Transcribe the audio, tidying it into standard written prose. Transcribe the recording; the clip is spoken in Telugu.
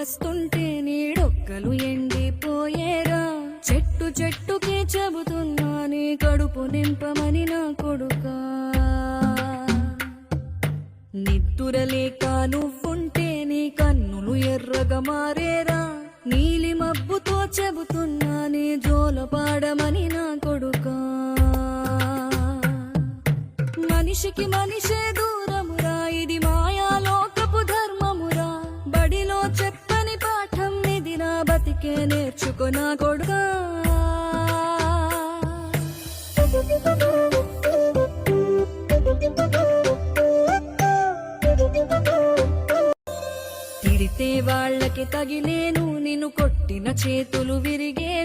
వస్తుంటే నీడొక్కలు ఎండిపోయేరా. చెట్టు చెట్టుకే చెబుతున్నా నీ కడుపు నింపమని నా కొడుకా. నిద్దురలేక నువ్వుంటే నీ కన్నులు ఎర్రగా మారేరా. నీలి మబ్బుతో చెబుతున్నా నీ జోలపాడమని నా కొడుకా. మనిషికి మనిషే దూరమురా, ఇది మాయాలోకపు ధర్మమురా. బడిలో చెప్పని పాఠం ఇది, నా బతికే నేర్చుకో నా కొడుకా. తిడితే వాళ్ళకి తగిలేను, నిన్ను కొట్టిన చేతులు విరిగే.